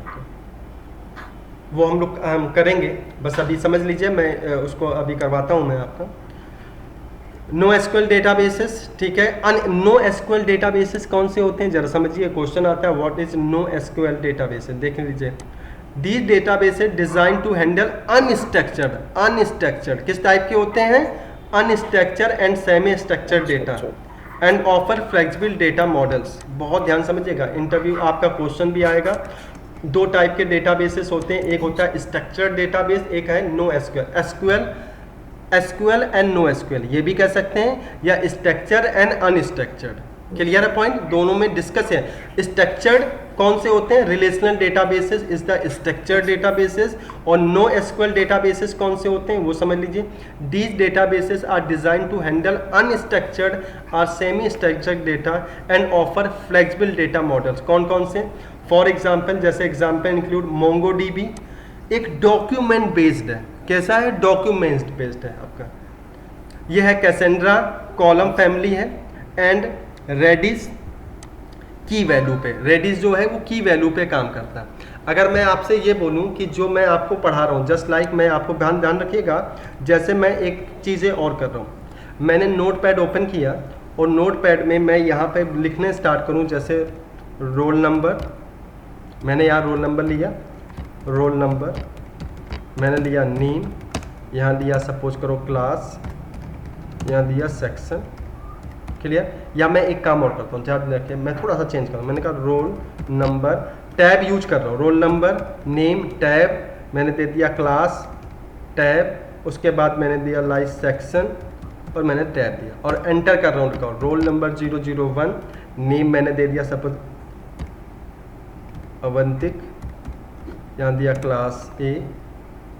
वो हम करेंगे, बस अभी समझ लीजिए, मैं उसको अभी करवाता हूं मैं आपका। NoSQL डेटाबेसेस, ठीक है। NoSQL डेटाबेसेस कौन से होते हैं जरा समझिए। क्वेश्चन आता है व्हाट इज NoSQL डेटाबेसेस, देख लीजिए। These databases designed to handle unstructured किस टाइप के होते हैं? Unstructured and semi-structured data and offer flexible data models। बहुत ध्यान समझिएगा, इंटरव्यू आपका क्वेश्चन भी आएगा। दो टाइप के डेटाबेसेस होते हैं, एक होता है स्ट्रक्चर्ड डेटाबेस, एक है NoSQL। SQL एंड NoSQL ये भी कह सकते हैं, या स्ट्रक्चर्ड एंड अनस्ट्रक्चर्ड। क्लियर है पॉइंट? दोनों में डिस्कस है। स्ट्रक्चर्ड कौन से होते हैं? Relational databases is the structured databases. और NoSQL डेटाबेसेस कौन से होते हैं वो समझ लीजिए। These databases are design to handle unstructured और semi structured data and offer flexible data models. कौन कौन से? फॉर एग्जाम्पल, जैसे एग्जाम्पल इंक्लूड MongoDB, एक डॉक्यूमेंट बेस्ड है। कैसा है? डॉक्यूमेंट बेस्ड है आपका। यह है कैसेंड्रा, कॉलम फैमिली है, एंड रेडिस की वैल्यू पे। रेडिस जो है वो की वैल्यू पे काम करता है। अगर मैं आपसे ये बोलूं कि जो मैं आपको पढ़ा रहा हूँ, जस्ट लाइक मैं आपको ध्यान रखिएगा, जैसे मैं एक चीज़ें और कर रहा हूँ, मैंने नोटपैड ओपन किया और नोटपैड में मैं यहाँ पे लिखने स्टार्ट करूँ, जैसे रोल नंबर, मैंने यहाँ रोल नंबर लिया, रोल नंबर मैंने लिया, नेम यहाँ लिया, सपोज करो क्लास, यहाँ दिया सेक्शन। क्लियर? या मैं एक काम और करता हूँ, ध्यान रखिए, मैं थोड़ा सा चेंज करूँ, मैंने कहा रोल नंबर, टैब यूज कर रहा हूँ, रोल नंबर, नेम, टैब, मैंने दे दिया क्लास, टैब, उसके बाद मैंने दिया लाइक सेक्शन, और मैंने टैब दिया और एंटर कर रहा हूँ रिकॉर्ड। रोल नंबर 001, नेम मैंने दे दिया सपोज अवंतिक, यहाँ दिया क्लास ए,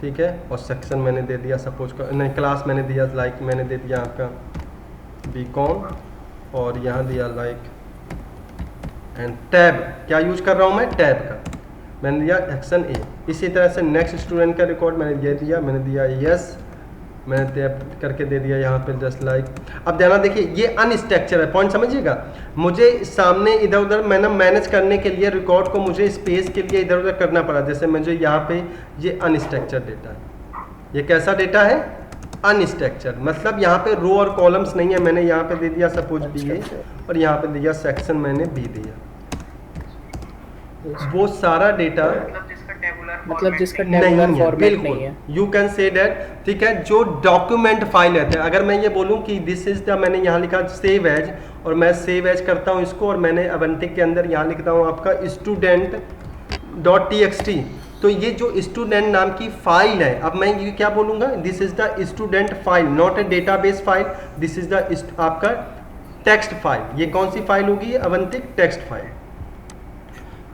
ठीक है, और सेक्शन मैंने दे दिया सपोज नहीं क्लास मैंने दिया लाइक मैंने दे दिया आपका बीकॉम, और यहाँ दिया लाइक एंड टैब क्या यूज कर रहा हूँ मैं, टैब का मैंने दिया सेक्शन ए। इसी तरह से नेक्स्ट स्टूडेंट का रिकॉर्ड मैंने ये दिया, मैंने दिया यस, मैंने टैब करके दे दिया यहाँ पे जस्ट लाइक। अब ध्यान देखिए ये अनस्ट्रक्चर है, पॉइंट समझिएगा। मुझे सामने इधर उधर मैंने मैनेज करने के लिए रिकॉर्ड को मुझे स्पेस के लिए इधर उधर करना पड़ा। जैसे मुझे यहाँ पे ये अनस्ट्रक्चर डेटा है, ये कैसा डेटा है, अनस्ट्रक्चर, मतलब यहाँ पे रो और कॉलम्स नहीं है। मैंने यहाँ पे दे दिया सपोज बी ए और यहाँ पे दिया सेक्शन मैंने बी दिया। वो सारा डेटा मतलब जिसका टेबुलर फॉर्मेट नहीं है, यू कैन से दैट, ठीक है, जो डॉक्यूमेंट फाइल है। अगर मैं ये बोलूँ कि दिस इज द, मैंने यहाँ लिखा सेव एज, और मैं सेव एज करता हूँ इसको, और मैंने अवंतिक के अंदर यहाँ लिखता हूँ आपका student.txt, तो ये जो स्टूडेंट नाम की फाइल है, अब मैं ये क्या बोलूँगा, this is the student file, not a database file, this is the आपका टेक्स्ट फाइल। ये कौन सी फाइल होगी, अवंतिक टेक्स्ट फाइल।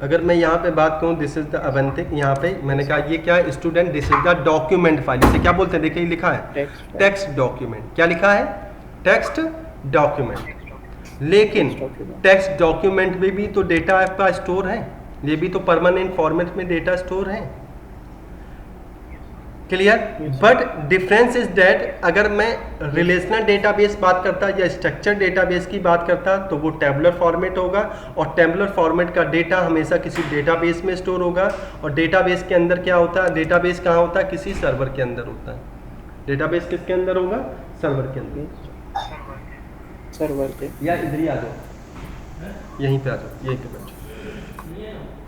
अगर मैं यहाँ पे बात करूँ दिस इज द अवंतिक, यहाँ पे मैंने कहा ये क्या है, student, this is the document file. इसे क्या बोलते हैं, देखिए लिखा है टेक्स्ट डॉक्यूमेंट, क्या लिखा है, टेक्स्ट डॉक्यूमेंट। लेकिन टेक्स्ट डॉक्यूमेंट में भी तो डेटा आपका स्टोर है, ये भी तो परमानेंट फॉर्मेट में डेटा स्टोर है, clear. But difference is that अगर मैं रिलेशनल डेटाबेस बात करता या स्ट्रक्चर डेटाबेस की बात करता तो वो टेबुलर फॉर्मेट होगा, और टेबुलर फॉर्मेट का डेटा हमेशा किसी डेटाबेस में स्टोर होगा। और डेटाबेस के अंदर क्या होता है, डेटाबेस कहाँ होता है, किसी सर्वर के अंदर होता है। डेटाबेस किसके अंदर होगा, सर्वर के अंदर, सर्वर के, या इधर ही आ जाओ, यहीं पे आ जाओ, यहीं पे बैठो,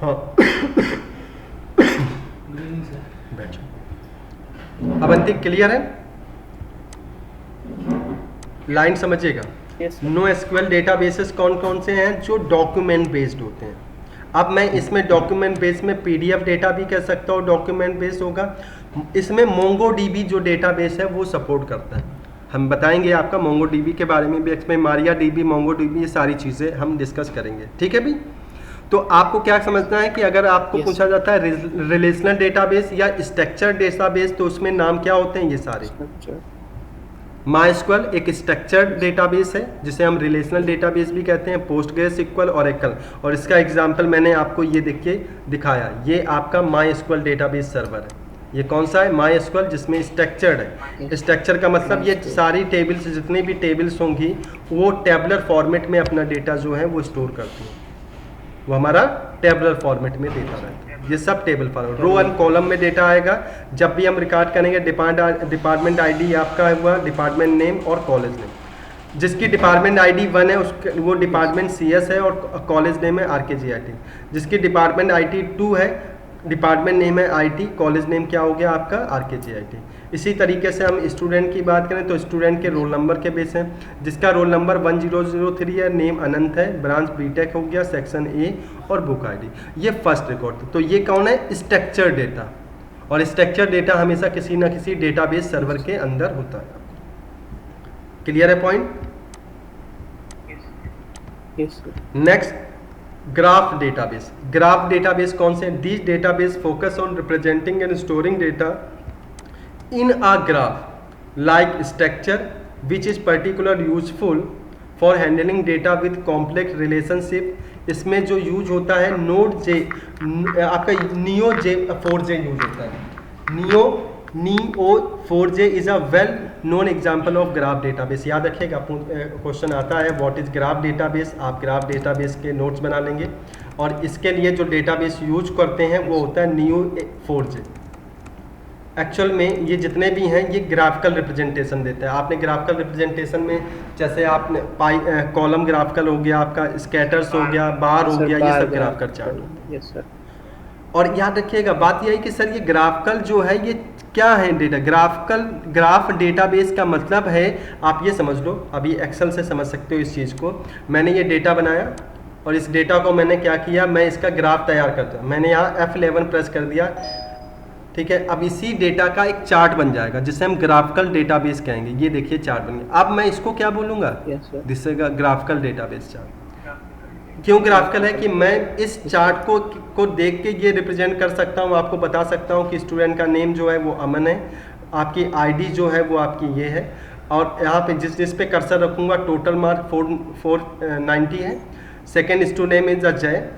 हाँ बैठो। अवंतिक क्लियर है, लाइन समझिएगा। नो एसक्यूएल डेटाबेसेस कौन कौन से हैं, जो डॉक्यूमेंट बेस्ड होते हैं। अब मैं इसमें डॉक्यूमेंट बेस में पीडीएफ डेटा भी कह सकता हूँ, डॉक्यूमेंट बेस होगा। इसमें मोंगोडीबी जो डेटाबेस है वो सपोर्ट करता है, हम बताएंगे आपका मोंगोडीबी के बारे में भी, इसमें मारिया डीबी, मोंगोडीबी, ये सारी चीज़ें हम डिस्कस करेंगे, ठीक है भी। तो आपको क्या समझना है कि अगर आपको पूछा जाता है रिलेशनल डेटाबेस या स्ट्रक्चर डेटाबेस, तो उसमें नाम क्या होते हैं, ये सारे। माइस्क्यूएल एक स्ट्रक्चर्ड डेटाबेस है जिसे हम रिलेशनल डेटाबेस भी कहते हैं, पोस्टग्रेसक्यूएल, ओरेकल। और इसका एग्जांपल मैंने आपको ये देखिए दिखाया, ये आपका माइस्क्यूएल डेटाबेस सर्वर है। ये कौन सा है, माइस्क्यूएल, जिसमें स्ट्रक्चर्ड है। स्ट्रक्चर का मतलब ये सारी टेबल्स, जितनी भी टेबल्स होंगी वो टेबुलर फॉर्मेट में अपना डेटा जो है वो स्टोर करती है, वो हमारा टेबुलर फॉर्मेट में डेटा रहता है। ये सब table format, row and column में डेटा आएगा। जब भी हम रिकॉर्ड करेंगे डिपार्टमेंट आईडी आपका हुआ, डिपार्टमेंट नेम और कॉलेज नेम। जिसकी डिपार्टमेंट आईडी 1 है उसके वो डिपार्टमेंट CS है और कॉलेज नेम है RKGIT। जिसकी डिपार्टमेंट IT 2 है, डिपार्टमेंट नेम है IT, कॉलेज नेम क्या हो गया आपका RKGIT। इसी तरीके से हम स्टूडेंट की बात करें तो स्टूडेंट के रोल नंबर के बेस हैं। जिसका रोल नंबर 1003 है, नेम अनंत है, ब्रांच बीटेक हो गया, सेक्शन A और बुक आईडी। ये फर्स्ट रिकॉर्ड। तो ये कौन है, स्ट्रक्चर डेटा। और स्ट्रक्चर डेटा हमेशा किसी ना किसी डेटाबेस सर्वर के अंदर होता है। क्लियर है point? Next, graph database. Graph database कौन से? This database focus on representing and storing data in a graph like structure which is particular useful for handling data with complex relationship। इसमें जो use होता है Node.js, आपका Neo4j use होता है। Neo4j is a well known example of graph database। याद रखिएगा, question आता है व्हाट इज ग्राफ डेटाबेस, आप ग्राफ डेटाबेस के नोट्स बना लेंगे। और इसके लिए जो डेटाबेस यूज करते हैं वो होता है Neo4j। एक्चुअल में ये जितने भी हैं ये ग्राफिकल रिप्रेजेंटेशन देता है। आपने ग्राफिकल रिप्रेजेंटेशन में जैसे आपने कॉलम ग्राफिकल हो गया, आपका स्कैटर्स हो गया, बार हो गया, ये सब ग्राफिकल चार्ट हो। Yes sir. और याद रखिएगा बात यह है कि सर ये ग्राफिकल जो है ये क्या है डेटा, ग्राफ डेटाबेस का मतलब है, आप ये समझ लो, अभी एक्सेल से समझ सकते हो इस चीज़ को। मैंने ये डेटा बनाया और इस डेटा को मैंने क्या किया, मैं इसका ग्राफ तैयार करता हूँ। मैंने यहाँ F11 प्रेस कर दिया, ठीक है। अब इसी डेटा का एक चार्ट बन जाएगा जिसे हम ग्राफिकल डेटाबेस कहेंगे। ये देखिए चार्ट बन गया। अब मैं इसको क्या बोलूँगा, yes sir. This is graphical database chart. क्यों ग्राफिकल है कि मैं इस चार्ट को देख के ये रिप्रेजेंट कर सकता हूँ, आपको बता सकता हूँ कि स्टूडेंट का नेम जो है वो अमन है, आपकी आईडी जो है वो आपकी ये है, और यहाँ पे जिस पे कर्सर रखूँगा टोटल मार्क 490 है, second student name is Ajay,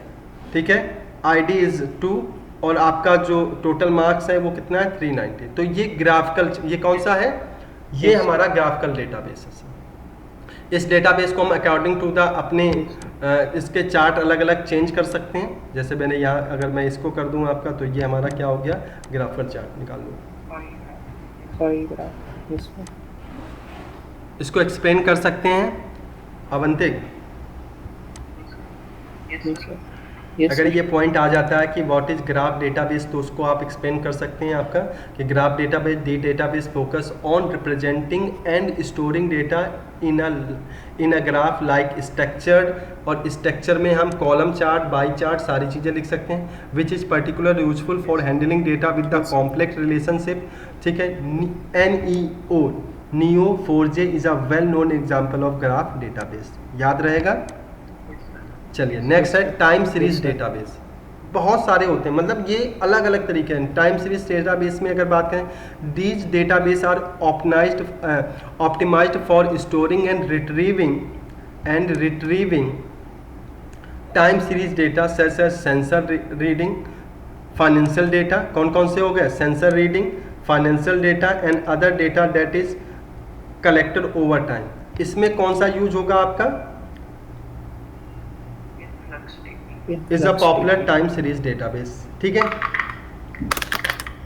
ठीक है, आईडी इज 2, और आपका जो टोटल मार्क्स है वो कितना है 390। तो ये ग्राफिकल, ये कौन सा है, ये हमारा ग्राफिकल डेटाबेस है। इस डेटाबेस को हम अकॉर्डिंग टू द अपने इसके चार्ट अलग अलग चेंज कर सकते हैं। जैसे मैंने यहाँ अगर मैं इसको कर दूँ आपका, तो ये हमारा क्या हो गया, ग्राफिकल चार्ट निकाल लूँ। इसको एक्सप्लेन कर सकते हैं अवंतिक। अगर ये पॉइंट आ जाता है कि व्हाट इज ग्राफ डेटाबेस, तो उसको आप एक्सप्लेन कर सकते हैं आपका कि graph database, the database focus on representing and storing data in a graph like structured, और स्ट्रक्चर में हम कॉलम चार्ट, बाई चार्ट, सारी चीज़ें लिख सकते हैं, which is particular useful for handling data with the complex relationship, ठीक है। NEO Neo4j is a well known example of graph database, याद रहेगा। चलिए नेक्स्ट है टाइम सीरीज डेटाबेस। बहुत सारे होते हैं, मतलब ये अलग अलग तरीके हैं। टाइम सीरीज डेटाबेस में अगर बात करें, these database are optimised for storing and retrieving time series data such as sensor reading, financial data, कौन कौन से हो गए, sensor reading, financial data and other data that is collected over time. इसमें कौन सा यूज होगा आपका, is a popular time series database, ठीक है।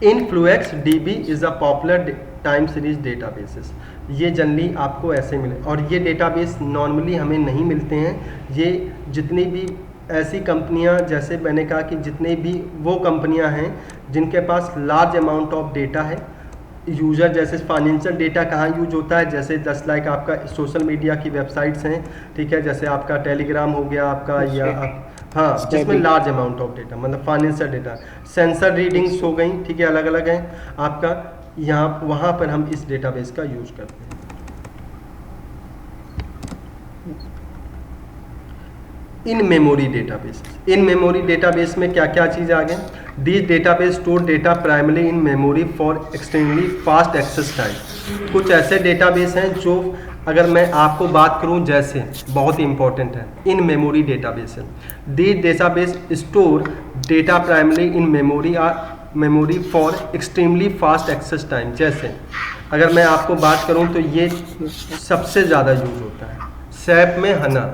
Influx DB is a popular time series databases. ये जनरली आपको ऐसे मिले, और ये डेटाबेस नॉर्मली हमें नहीं मिलते हैं। ये जितनी भी ऐसी कंपनियां, जैसे मैंने कहा कि जितने भी वो कंपनियां हैं जिनके पास लार्ज अमाउंट ऑफ डेटा है, यूज़र, जैसे फाइनेंशियल डेटा कहाँ यूज होता है, जैसे जस्ट लाइक आपका सोशल मीडिया की वेबसाइट्स हैं, ठीक है, जैसे आपका टेलीग्राम हो गया आपका, या हाँ, जिसमें लार्ज अमाउंट ऑफ डेटा, मतलब फाइनेंशियल डेटा। सेंसर रीडिंग्स हो गई, ठीक है, अलग अलग हैं आपका, यहाँ वहाँ पर हम इस डेटाबेस का यूज करते हैं। In memory database, in memory database में क्या क्या चीज़ आ गए, this database store data primary in memory for extremely fast access time. कुछ ऐसे डेटाबेस हैं जो, अगर मैं आपको बात करूं, जैसे बहुत ही इंपॉर्टेंट है, इन मेमोरी डेटाबेस है, this database store data primary in memory for extremely fast access time. जैसे अगर मैं आपको बात करूं तो ये सबसे ज़्यादा यूज होता है SAP में HANA।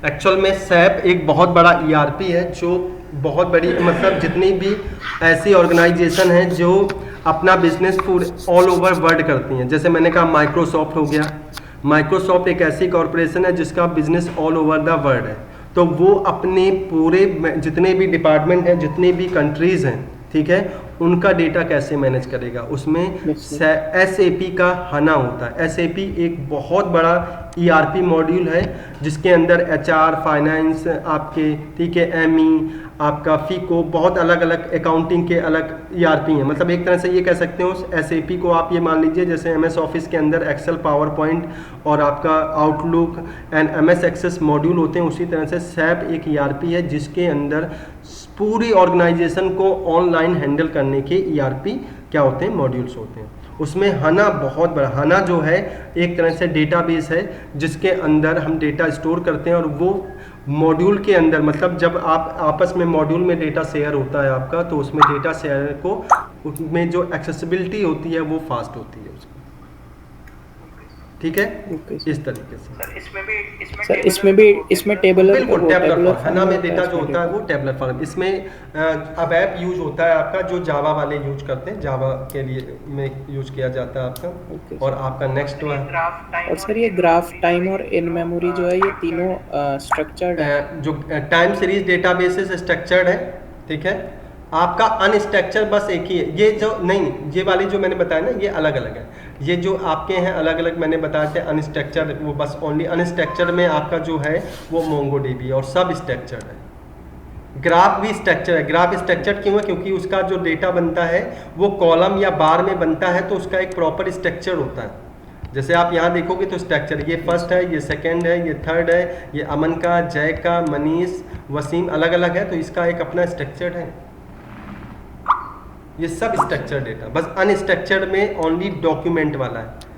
एक्चुअल में SAP एक बहुत बड़ा ERP है, जो बहुत बड़ी, मतलब जितनी भी ऐसी ऑर्गेनाइजेशन हैं जो अपना बिजनेस पूरे ऑल ओवर वर्ल्ड करती हैं, जैसे मैंने कहा माइक्रोसॉफ्ट हो गया। माइक्रोसॉफ्ट एक ऐसी कॉरपोरेशन है जिसका business all over the world है, तो वो अपने पूरे जितने भी डिपार्टमेंट हैं, जितने भी कंट्रीज़ हैं, ठीक है, उनका डेटा कैसे मैनेज करेगा, उसमें SAP का HANA होता है। SAP एक बहुत बड़ा ERP मॉड्यूल है जिसके अंदर HR, फाइनेंस आपके, ठीक है, ME, आपका FICO, बहुत अलग अलग अकाउंटिंग के अलग ERP हैं। मतलब एक तरह से ये कह सकते हो SAP को आप ये मान लीजिए जैसे MS ऑफिस के अंदर एक्सेल, पावर पॉइंट और आपका Outlook and MS Access module होते हैं, उसी तरह से SAP एक ERP है जिसके अंदर पूरी ऑर्गेनाइजेशन को ऑनलाइन हैंडल करने के ERP क्या होते हैं, मॉड्यूल्स होते हैं। उसमें HANA बहुत बड़ा, HANA जो है एक तरह से डेटाबेस है जिसके अंदर हम डेटा स्टोर करते हैं, और वो मॉड्यूल के अंदर, मतलब जब आप आपस में मॉड्यूल में डेटा शेयर होता है आपका, तो उसमें डेटा शेयर को, उसमें जो एक्सेसिबिलिटी होती है वो फास्ट होती है उसकी, ठीक है, इस तरीके से। सर इसमें भी टेबलर, बिल्कुल टेबलर HANA में डेटा जो होता है वो टेबलर फॉर्म। इसमें अब ऐप यूज होता है आपका जो जावा वाले यूज करते हैं, जावा के लिए में यूज किया जाता है आपका। और आपका नेक्स्ट है, और सर ये ग्राफ, टाइम और इन मेमोरी जो है, ये तीनों स्ट्रक्चर्ड है। जो टाइम सीरीज डेटाबेसेस स्ट्रक्चर्ड है, ठीक है। आपका अनस्ट्रक्चर बस एक ही है, ये जो नहीं, ये वाली जो मैंने बताया ना, ये अलग अलग है। ये जो आपके हैं अलग अलग मैंने बताए थे, अनस्ट्रक्चर वो बस ओनली अनस्ट्रक्चर में आपका जो है वो MongoDB, और सब स्ट्रक्चर्ड है, ग्राफ भी स्ट्रक्चर है। ग्राफ स्ट्रक्चर क्यों है? क्योंकि उसका जो डेटा बनता है वो कॉलम या बार में बनता है, तो उसका एक प्रॉपर स्ट्रक्चर होता है। जैसे आप यहाँ देखोगे तो स्ट्रक्चर, ये फर्स्ट है, ये सेकंड है, ये थर्ड है, ये अमन का, जय का, मनीष, वसीम अलग अलग है, तो इसका एक अपना स्ट्रक्चर है। ये सब स्ट्रक्चर डेटा, बस अनस्ट्रक्चर्ड में ओनली डॉक्यूमेंट वाला है।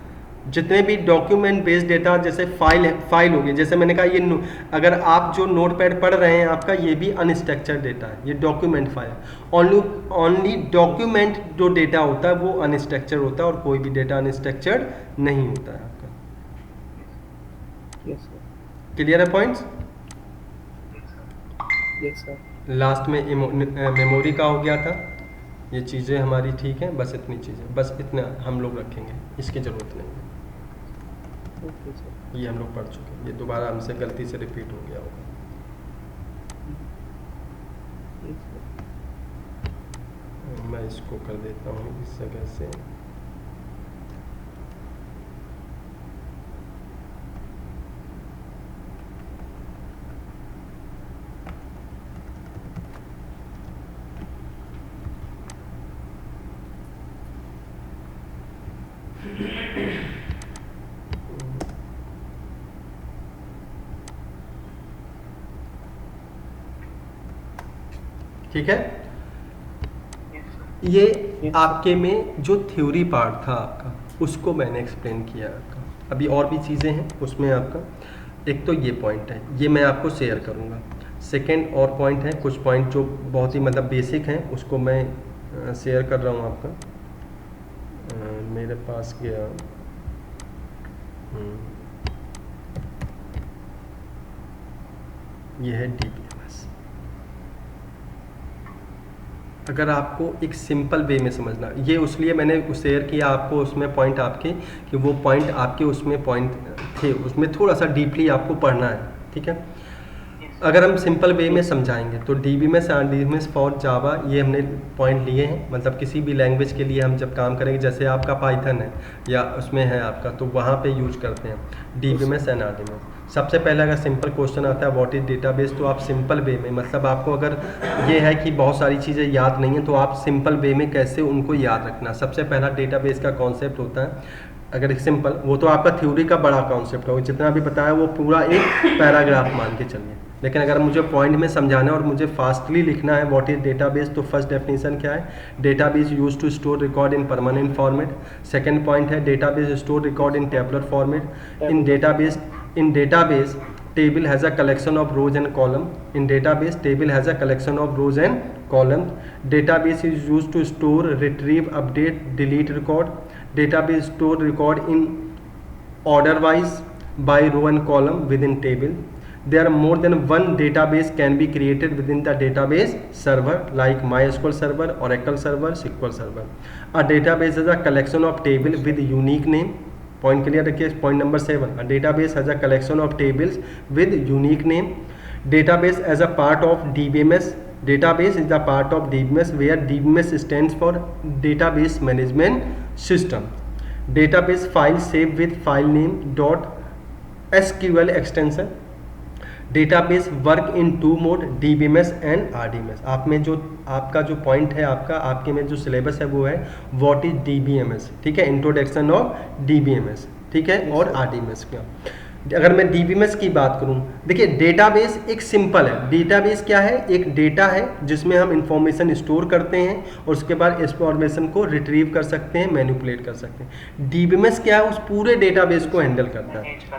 जितने भी डॉक्यूमेंट बेस्ड डेटा जैसे फाइल है, फाइल होगी, जैसे मैंने कहा ये अगर आप जो नोटपैड पढ़ रहे हैं आपका, ये भी अनस्ट्रक्चर्ड डेटा है, ये डॉक्यूमेंट फाइल। ओनली डॉक्यूमेंट जो डेटा होता है वो अनस्ट्रक्चर्ड होता है, और कोई भी डेटा अनस्ट्रक्चर्ड नहीं होता है आपका। Yes sir. क्लियर है पॉइंट्स? Yes sir. लास्ट में मेमोरी का हो गया था। ये चीज़ें हमारी ठीक हैं, बस इतनी चीज़ें, बस इतना हम लोग रखेंगे, इसकी ज़रूरत नहीं है। Okay sir. ये हम लोग पढ़ चुके हैं, ये दोबारा हमसे गलती से रिपीट हो गया होगा। Yes sir. मैं इसको कर देता हूँ इस जगह से। ठीक है, ये आपके में जो थ्योरी पार्ट था आपका, उसको मैंने एक्सप्लेन किया आपका। अभी और भी चीज़ें हैं उसमें आपका। एक तो ये पॉइंट है, ये मैं आपको शेयर करूँगा। सेकंड और पॉइंट है, कुछ पॉइंट जो बहुत ही मतलब बेसिक हैं, उसको मैं शेयर कर रहा हूँ आपका। मेरे पास गया ये है DBMS। अगर आपको एक सिंपल वे में समझना, ये उसलिए मैंने शेयर किया आपको उसमें पॉइंट आपके, कि वो पॉइंट आपके उसमें पॉइंट थे, उसमें थोड़ा सा डीपली आपको पढ़ना है। ठीक है, अगर हम सिंपल वे में समझाएंगे तो DBMS और DBMS फॉर जावा, ये हमने पॉइंट लिए हैं। मतलब किसी भी लैंग्वेज के लिए हम जब काम करेंगे, जैसे आपका पाइथन है या उसमें है आपका, तो वहाँ पे यूज करते हैं DBMS एंड RDMS। सबसे पहले अगर सिंपल क्वेश्चन आता है व्हाट इज डेटाबेस, तो आप सिंपल वे में, मतलब आपको अगर ये है कि बहुत सारी चीज़ें याद नहीं है, तो आप सिंपल वे में कैसे उनको याद रखना। सबसे पहला डेटाबेस का कॉन्सेप्ट होता है, अगर एक सिंपल, वो तो आपका थ्योरी का बड़ा कॉन्सेप्ट होगा, जितना भी बताया वो पूरा एक पैराग्राफ मान के चलिए। लेकिन अगर मुझे पॉइंट में समझाना है और मुझे फास्टली लिखना है व्हाट इज डेटाबेस, तो फर्स्ट डेफिनेशन क्या है? Database used to store record in permanent format. Second point है database store record in tabular format. In database table has a collection of rows and column. In database, table has a collection of rows and columns. Database is used to store, retrieve, update, delete record. Database store record in order wise by row and column within table. There are more than one database can be created within the database server, like MySQL server, Oracle server, SQL server. A database is a collection of table with unique name. Point clear रखिए। Point number 7, a database has a collection of tables with unique name. Database as a part of DBMS, database is a part of DBMS where DBMS stands for database management system. Database file save with file name .SQL extension. Database work in 2 mode, DBMS and RDMS। आप में जो आपका जो point है, आपके में जो syllabus है वो है व्हाट इज DBMS। ठीक है, इंट्रोडक्शन ऑफ DBMS, ठीक है, और RDMS का। अगर मैं DBMS की बात करूं, देखिए डेटाबेस एक सिंपल है। डेटाबेस क्या है? एक डेटा है जिसमें हम इंफॉर्मेशन स्टोर करते हैं और उसके बाद इंफॉर्मेशन को रिट्रीव कर सकते हैं, मैनिपुलेट कर सकते हैं। DBMS क्या है? उस पूरे डेटाबेस को हैंडल करता है।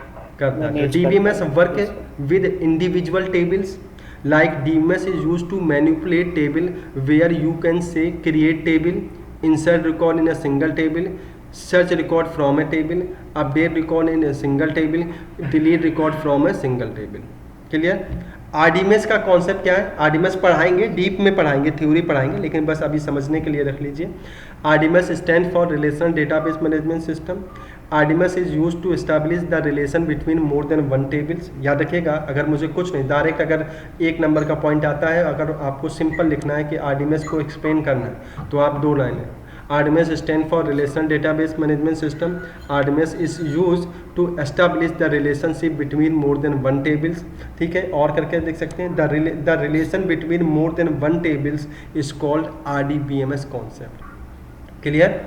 DBMS work with individual tables, like DBMS is used to manipulate table where you can say create table, insert record in a single table, search record from a table, update record in a single table, delete record from a single table। Clear? RDMS का concept क्या है? RDMS पढ़ाएंगे, deep में पढ़ाएंगे, theory पढ़ाएंगे, लेकिन बस अभी समझने के लिए रख लीजिए। RDMS stand for relational database management system. RDMS is used to establish the relation between more than one tables। याद रखिएगा, अगर मुझे कुछ नहीं, डायरेक्ट अगर एक नंबर का पॉइंट आता है, अगर आपको सिंपल लिखना है कि RDMS को एक्सप्लेन करना है, तो आप 2 लाइनें RDMS stand for Relational Database Management System. RDMS is used to establish the relationship between more than one tables. ठीक है, और करके देख सकते हैं the relation between more than one tables is called RDBMS concept. Clear?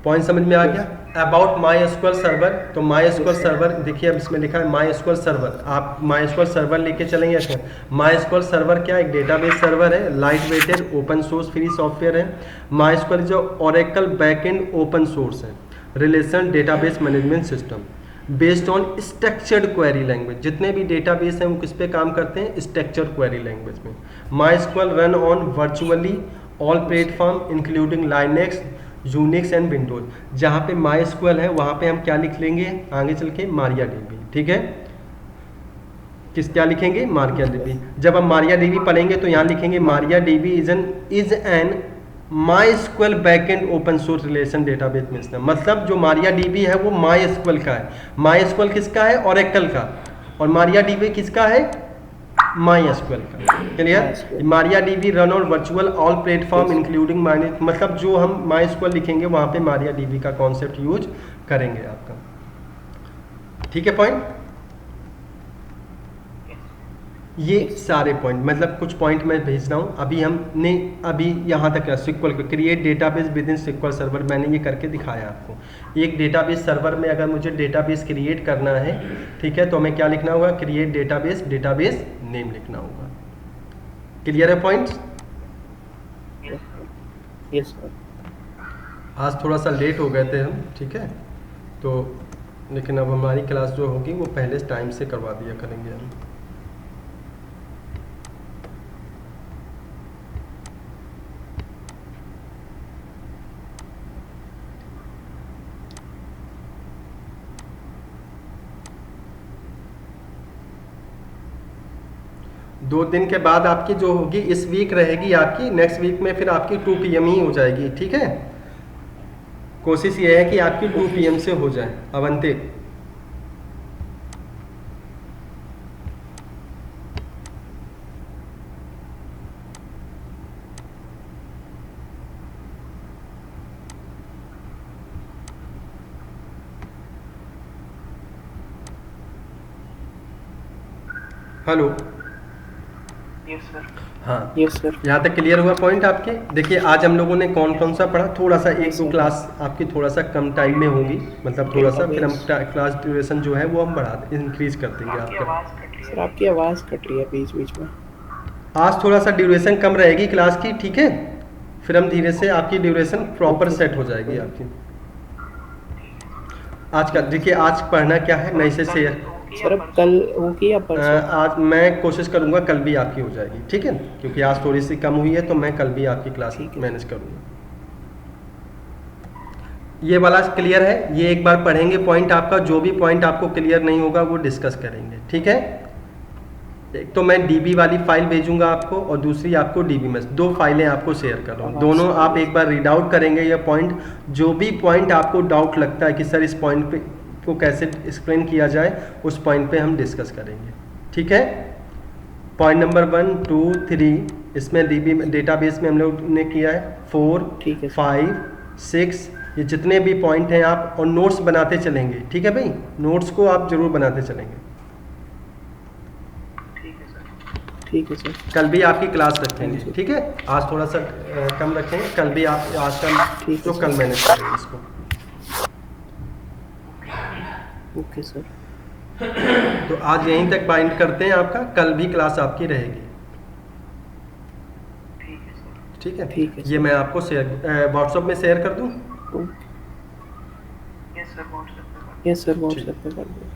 Point समझ में आ गया? अबाउट माई एसक्यूएल सर्वर, तो माई एसक्यूएल सर्वर देखिए अब इसमें लिखा है माई एसक्यूएल सर्वर, आप माई एसक्यूएल सर्वर लेके चलेंगे ऐसे। माई एसक्यूएल सर्वर क्या है? एक डेटाबेस सर्वर है, light weighted open source free software है। माई एसक्यूएल जो ओरेकल बैकएंड ओपन सोर्स है, relational database management system based on structured query language. जितने भी डेटाबेस हैं वो किस पे काम करते हैं? स्ट्रक्चर्ड क्वेरी लैंग्वेज में। My SQL run on virtually all platform including Linux, Unix and Windows. जहाँ पे माई एसक्यूएल है वहाँ पे हम क्या लिख लेंगे आगे चल के? मारिया डीबी। ठीक है, क्या लिखेंगे? मारिया डीबी। जब हम मारिया डीबी पढ़ेंगे तो यहाँ लिखेंगे Maria dB is an my SQL backend open source relation database system. मतलब जो मारिया डीबी है वो माई एसक्यूएल का है। माई एसक्यूएल किसका है? ओरेकल का। और मारिया डीबी किसका है? माई एसक्यूएल का। Clear? Maria dB run on virtual all platform including my, मतलब जो हम माई एसक्यूएल लिखेंगे वहाँ पे मारिया डीबी का कॉन्सेप्ट यूज करेंगे आपका। ठीक है पॉइंट? ये सारे पॉइंट, मतलब कुछ पॉइंट मैं भेज रहा हूँ। हमने यहाँ तक सिक्वल को create database within SQL server, मैंने ये करके दिखाया आपको। एक डेटाबेस सर्वर में अगर मुझे डेटाबेस क्रिएट करना है, ठीक है, तो हमें क्या लिखना होगा? क्रिएट डेटाबेस, डेटाबेस नेम लिखना होगा। क्लियर है पॉइंट्स? Yes sir. आज थोड़ा सा लेट हो गए थे हम, ठीक है, तो लेकिन अब हमारी क्लास जो होगी वो पहले टाइम से करवा दिया करेंगे हम। दो दिन के बाद आपकी जो होगी इस वीक रहेगी आपकी, नेक्स्ट वीक में फिर आपकी 2 PM ही हो जाएगी। ठीक है, कोशिश ये है कि आपकी 2 PM से हो जाए। अवंतिक हेलो। हाँ यस सर। यहाँ तक क्लियर हुआ पॉइंट आपके? देखिए आज हम लोगों ने कौन कौन सा पढ़ा, थोड़ा सा एक दो क्लास आपकी थोड़ा सा कम टाइम में होगी, मतलब थोड़ा सा, फिर हम क्लास ड्यूरेशन जो है वो हम इंक्रीज कर देंगे आपका। सर आपकी आवाज़ कट रही है बीच बीच में। आज थोड़ा सा ड्यूरेशन कम रहेगी क्लास की, ठीक है, फिर हम धीरे से आपकी ड्यूरेशन प्रॉपर सेट हो जाएगी आपकी। आज का देखिए, आज पढ़ना क्या है मैं इसे शेयर सर अब कल होगी या परसों? आज मैं कोशिश करूंगा कल भी आपकी हो जाएगी, ठीक है, क्योंकि आज थोड़ी सी कम हुई है तो मैं कल भी आपकी क्लास मैनेज करूंगा। ये वाला क्लियर है? ये एक बार पढ़ेंगे पॉइंट आपका, जो भी पॉइंट आपको क्लियर नहीं होगा वो डिस्कस करेंगे, ठीक है। एक तो मैं डीबी वाली फाइल भेजूंगा आपको और दूसरी आपको डीबी में, 2 फाइलें आपको शेयर कर रहा हूँ, दोनों आप एक बार रीड आउट करेंगे। ये पॉइंट, जो भी पॉइंट आपको डाउट लगता है कि सर इस पॉइंट पे को कैसे एक्सप्लेन किया जाए, उस पॉइंट पे हम डिस्कस करेंगे, ठीक है। पॉइंट नंबर 1, 2, 3 इसमें डीबी डेटाबेस में हम लोग ने किया है, 4, 5, 6 ये जितने भी पॉइंट हैं आप, और नोट्स बनाते चलेंगे, ठीक है भाई, नोट्स को आप जरूर बनाते चलेंगे। ठीक है सर। कल भी आपकी क्लास रखेंगे, ठीक है, आज थोड़ा सा कम रखेंगे, कल भी आप आज का तो कल मैनेज करेंगे इसको। Okay sir. तो आज यहीं तक बाइंड करते हैं आपका, कल भी क्लास आपकी रहेगी, ठीक है। ठीक है, ये मैं आपको शेयर व्हाट्सएप में शेयर कर दूं? यस सर व्हाट्सएप पे कर दो।